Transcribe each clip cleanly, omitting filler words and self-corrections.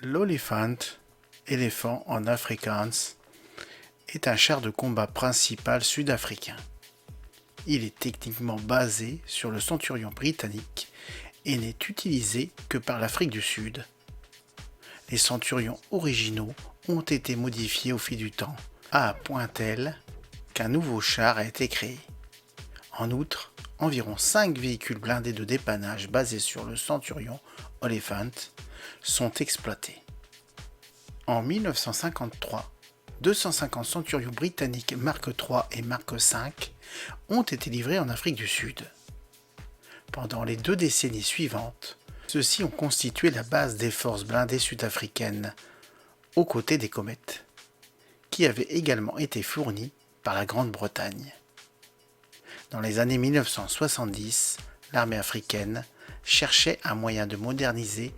L'Oliphant, éléphant en afrikaans, est un char de combat principal sud-africain. Il est techniquement basé sur le Centurion britannique et n'est utilisé que par l'Afrique du Sud. Les Centurions originaux ont été modifiés au fil du temps, à un point tel qu'un nouveau char a été créé. En outre, environ 5 véhicules blindés de dépannage basés sur le Centurion Oliphant sont exploités. En 1953, 250 Centurions britanniques Mark III et Mark V ont été livrés en Afrique du Sud. Pendant les 2 décennies suivantes, ceux-ci ont constitué la base des forces blindées sud-africaines, aux côtés des Comets, qui avaient également été fournis par la Grande-Bretagne. Dans les années 1970, l'armée africaine cherchait un moyen de moderniser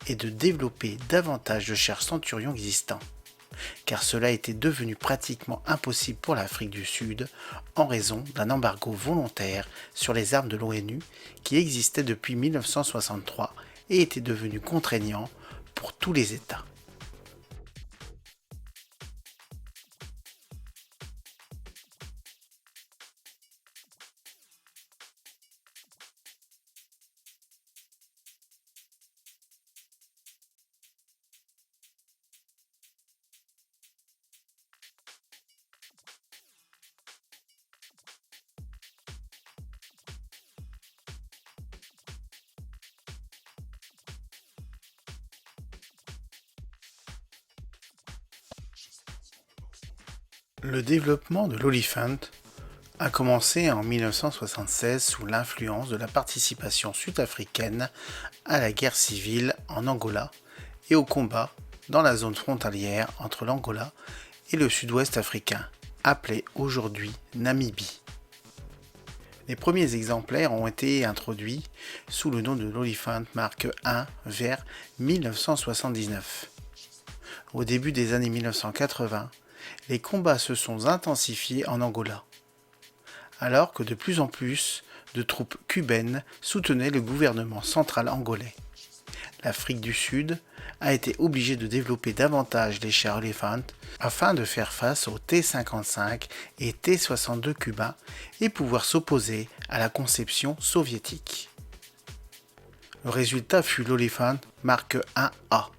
et de développer davantage de chars Centurion existants, car cela était devenu pratiquement impossible pour l'Afrique du Sud en raison d'un embargo volontaire sur les armes de l'ONU qui existait depuis 1963 et était devenu contraignant pour tous les États. Le développement de l'Oliphant a commencé en 1976 sous l'influence de la participation sud-africaine à la guerre civile en Angola et au combat dans la zone frontalière entre l'Angola et le sud-ouest africain, appelé aujourd'hui Namibie. Les premiers exemplaires ont été introduits sous le nom de l'Oliphant Mark I vers 1979. Au début des années 1980, les combats se sont intensifiés en Angola, alors que de plus en plus de troupes cubaines soutenaient le gouvernement central angolais. L'Afrique du Sud a été obligée de développer davantage les chars Oliphant afin de faire face aux T-55 et T-62 cubains et pouvoir s'opposer à la conception soviétique. Le résultat fut l'Oliphant Mark I-A,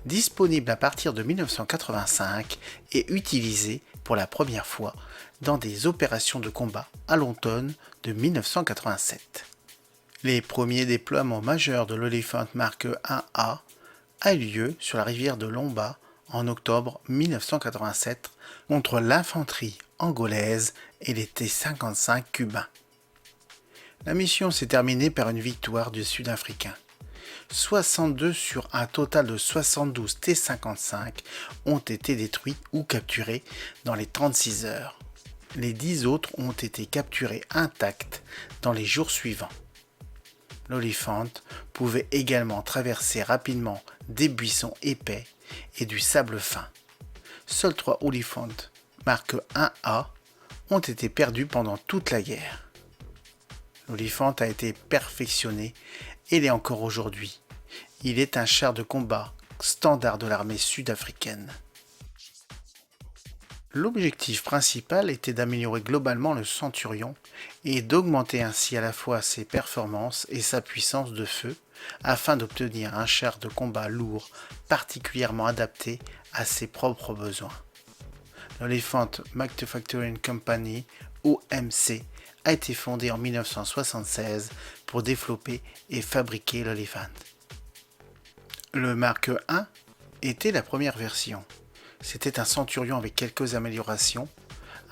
disponible à partir de 1985 et utilisé pour la première fois dans des opérations de combat à l'automne de 1987. Les premiers déploiements majeurs de l'Oliphant Mark I-A a eu lieu sur la rivière de Lomba en octobre 1987 contre l'infanterie angolaise et les T-55 cubains. La mission s'est terminée par une victoire du Sud-Africain. 62 sur un total de 72 T-55 ont été détruits ou capturés dans les 36 heures. Les 10 autres ont été capturés intacts dans les jours suivants. L'Oliphant pouvait également traverser rapidement des buissons épais et du sable fin. Seuls 3 Oliphant Mark I-A ont été perdus pendant toute la guerre. L'Oliphant a été perfectionné et l'est encore aujourd'hui. Il est un char de combat standard de l'armée sud-africaine. L'objectif principal était d'améliorer globalement le Centurion et d'augmenter ainsi à la fois ses performances et sa puissance de feu afin d'obtenir un char de combat lourd particulièrement adapté à ses propres besoins. L'Oliphant Manufacturing Company, OMC, a été fondée en 1976 pour développer et fabriquer l'Oliphant. Le Mark I était la première version. C'était un Centurion avec quelques améliorations,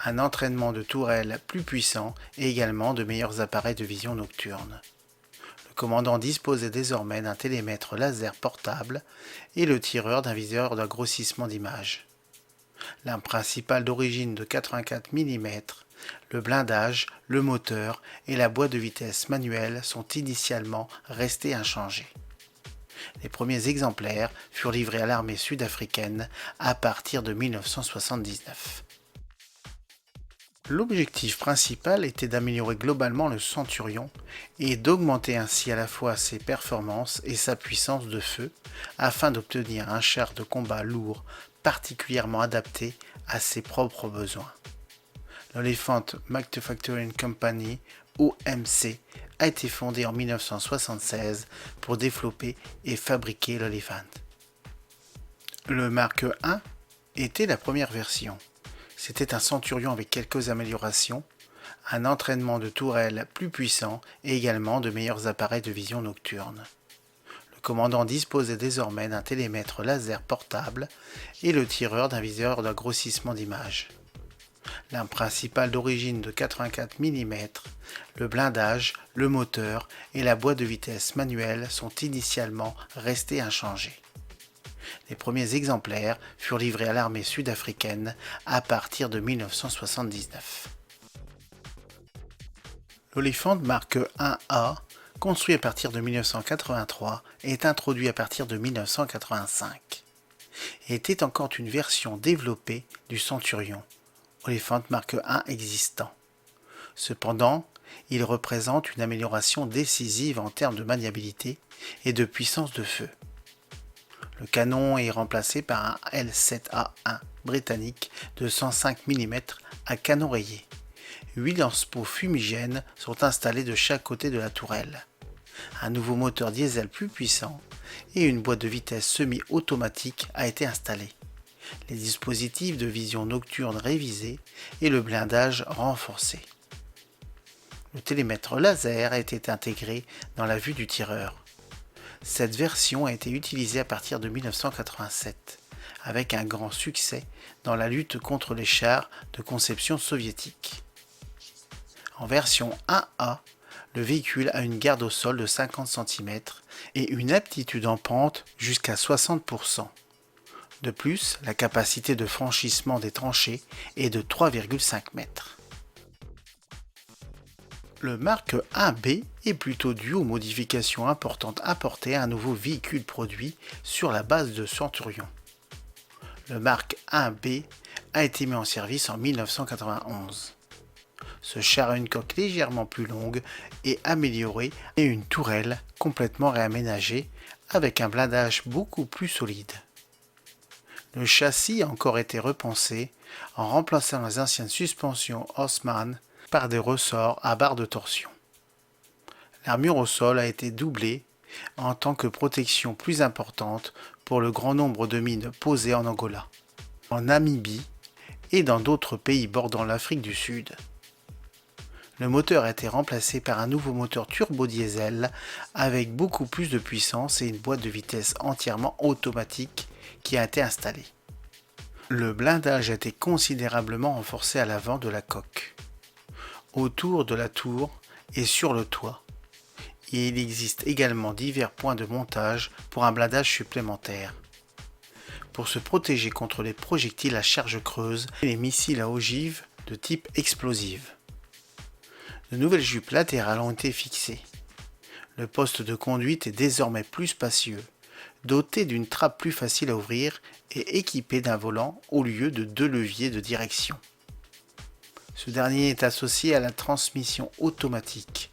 un entraînement de tourelles plus puissant et également de meilleurs appareils de vision nocturne. Le commandant disposait désormais d'un télémètre laser portable et le tireur d'un viseur de grossissement d'image. L'arme principale d'origine de 84 mm, le blindage, le moteur et la boîte de vitesse manuelle sont initialement restés inchangés. Les premiers exemplaires furent livrés à l'armée sud-africaine à partir de 1979. L'objectif principal était d'améliorer globalement le Centurion et d'augmenter ainsi à la fois ses performances et sa puissance de feu afin d'obtenir un char de combat lourd particulièrement adapté à ses propres besoins. L'Elephant Manufacturing Company, OMC, a été fondée en 1976 pour développer et fabriquer l'Elephant. Le Mark I était la première version. C'était un Centurion avec quelques améliorations, un entraînement de tourelles plus puissant et également de meilleurs appareils de vision nocturne. Le commandant disposait désormais d'un télémètre laser portable et le tireur d'un viseur de grossissement d'image. L'arme principale d'origine de 84 mm, le blindage, le moteur et la boîte de vitesse manuelle sont initialement restés inchangés. Les premiers exemplaires furent livrés à l'armée sud-africaine à partir de 1979. L'Elephant Mark I-A, construit à partir de 1983, est introduit à partir de 1985. Et était encore une version développée du Centurion, Elephant Mark I existant. Cependant, il représente une amélioration décisive en termes de maniabilité et de puissance de feu. Le canon est remplacé par un L7A1 britannique de 105 mm à canon rayé. 8 lance-pots fumigènes sont installés de chaque côté de la tourelle. Un nouveau moteur diesel plus puissant et une boîte de vitesse semi-automatique a été installée. Les dispositifs de vision nocturne révisés et le blindage renforcé. Le télémètre laser a été intégré dans la vue du tireur. Cette version a été utilisée à partir de 1987, avec un grand succès dans la lutte contre les chars de conception soviétique. En version 1A, le véhicule a une garde au sol de 50 cm et une aptitude en pente jusqu'à 60%. De plus, la capacité de franchissement des tranchées est de 3,5 mètres. Le Mark I-B est plutôt dû aux modifications importantes apportées à un nouveau véhicule produit sur la base de Centurion. Le Mark I-B a été mis en service en 1991. Ce char a une coque légèrement plus longue et améliorée et une tourelle complètement réaménagée avec un blindage beaucoup plus solide. Le châssis a encore été repensé en remplaçant les anciennes suspensions Haussmann par des ressorts à barre de torsion. L'armure au sol a été doublée en tant que protection plus importante pour le grand nombre de mines posées en Angola, en Namibie et dans d'autres pays bordant l'Afrique du Sud. Le moteur a été remplacé par un nouveau moteur turbo-diesel avec beaucoup plus de puissance et une boîte de vitesse entièrement automatique qui a été installée. Le blindage a été considérablement renforcé à l'avant de la coque, autour de la tour et sur le toit. Et il existe également divers points de montage pour un blindage supplémentaire. Pour se protéger contre les projectiles à charge creuse et les missiles à ogive de type explosive. De nouvelles jupes latérales ont été fixées. Le poste de conduite est désormais plus spacieux, doté d'une trappe plus facile à ouvrir et équipé d'un volant au lieu de 2 leviers de direction. Ce dernier est associé à la transmission automatique,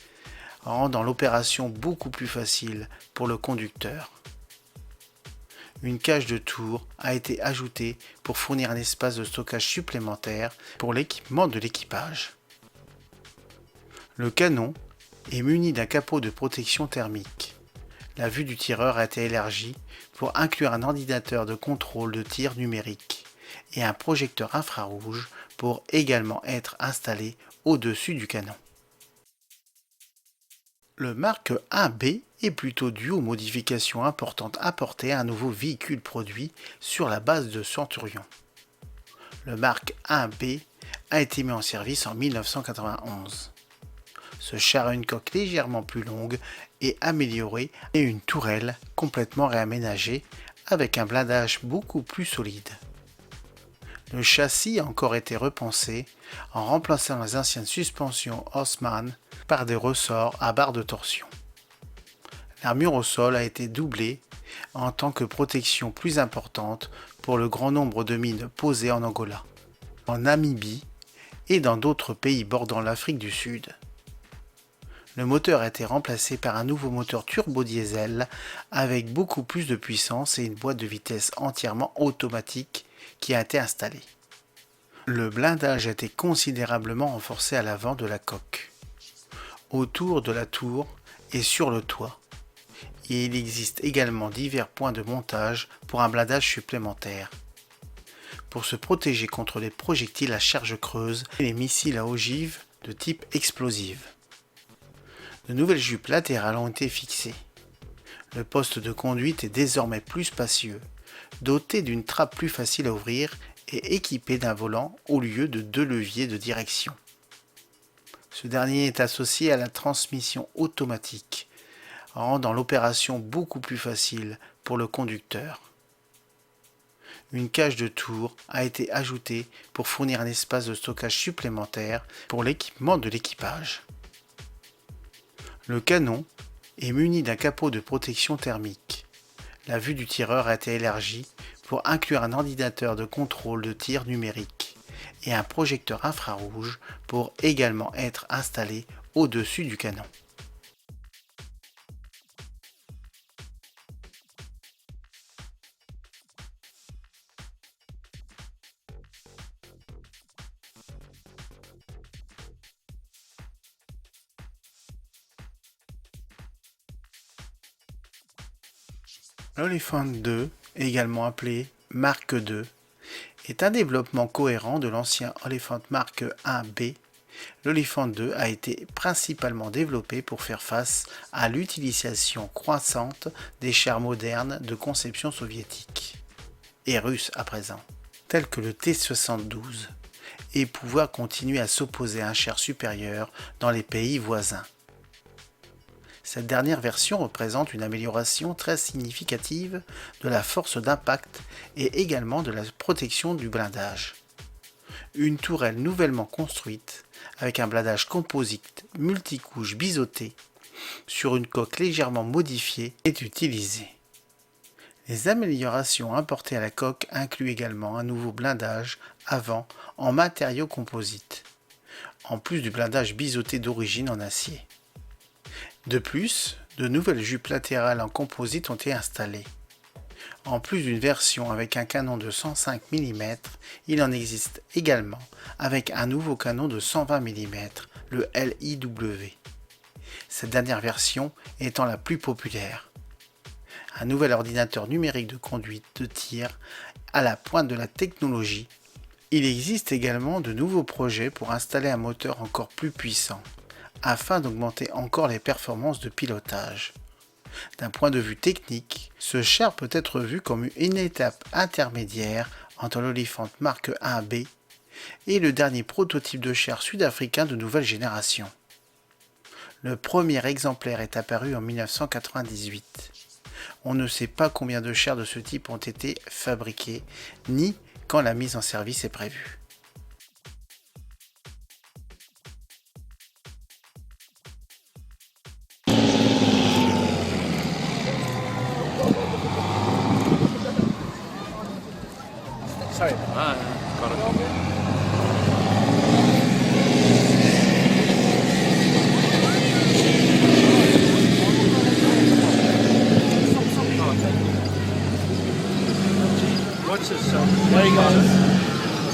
rendant l'opération beaucoup plus facile pour le conducteur. Une cage de tour a été ajoutée pour fournir un espace de stockage supplémentaire pour l'équipement de l'équipage. Le canon est muni d'un capot de protection thermique. La vue du tireur a été élargie pour inclure un ordinateur de contrôle de tir numérique et un projecteur infrarouge pour également être installé au-dessus du canon. Le Mark I-B est plutôt dû aux modifications importantes apportées à un nouveau véhicule produit sur la base de Centurion. Le Mark I-B a été mis en service en 1991. Ce char a une coque légèrement plus longue et améliorée et une tourelle complètement réaménagée avec un blindage beaucoup plus solide. Le châssis a encore été repensé en remplaçant les anciennes suspensions Haussmann par des ressorts à barre de torsion. L'armure au sol a été doublée en tant que protection plus importante pour le grand nombre de mines posées en Angola, en Namibie et dans d'autres pays bordant l'Afrique du Sud. Le moteur a été remplacé par un nouveau moteur turbo-diesel avec beaucoup plus de puissance et une boîte de vitesses entièrement automatique qui a été installée. Le blindage a été considérablement renforcé à l'avant de la coque, autour de la tour et sur le toit. Et il existe également divers points de montage pour un blindage supplémentaire, pour se protéger contre les projectiles à charge creuse et les missiles à ogive de type explosive. De nouvelles jupes latérales ont été fixées. Le poste de conduite est désormais plus spacieux, doté d'une trappe plus facile à ouvrir et équipé d'un volant au lieu de 2 leviers de direction. Ce dernier est associé à la transmission automatique, rendant l'opération beaucoup plus facile pour le conducteur. Une cage de tour a été ajoutée pour fournir un espace de stockage supplémentaire pour l'équipement de l'équipage. Le canon est muni d'un capot de protection thermique. La vue du tireur a été élargie pour inclure un ordinateur de contrôle de tir numérique et un projecteur infrarouge pour également être installé au-dessus du canon. L'Oliphant 2, également appelé Mark II, est un développement cohérent de l'ancien Oliphant Mark 1B. L'Oliphant 2 a été principalement développé pour faire face à l'utilisation croissante des chars modernes de conception soviétique, et russe à présent, tels que le T-72, et pouvoir continuer à s'opposer à un char supérieur dans les pays voisins. Cette dernière version représente une amélioration très significative de la force d'impact et également de la protection du blindage. Une tourelle nouvellement construite avec un blindage composite multicouche biseauté sur une coque légèrement modifiée est utilisée. Les améliorations apportées à la coque incluent également un nouveau blindage avant en matériaux composites, en plus du blindage biseauté d'origine en acier. De plus, de nouvelles jupes latérales en composite ont été installées. En plus d'une version avec un canon de 105 mm, il en existe également avec un nouveau canon de 120 mm, le LIW. Cette dernière version étant la plus populaire. Un nouvel ordinateur numérique de conduite de tir à la pointe de la technologie. Il existe également de nouveaux projets pour installer un moteur encore plus puissant, afin d'augmenter encore les performances de pilotage. D'un point de vue technique, ce char peut être vu comme une étape intermédiaire entre l'Oliphant Mark 1B et le dernier prototype de char sud-africain de nouvelle génération. Le premier exemplaire est apparu en 1998. On ne sait pas combien de chars de ce type ont été fabriqués, ni quand la mise en service est prévue. Sorry about that. Got it. Watch this. There he goes.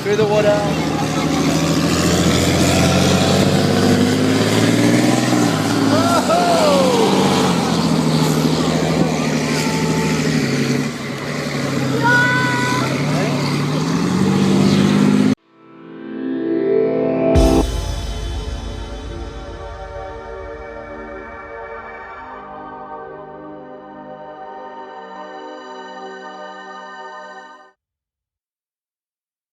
Through the water. Whoa!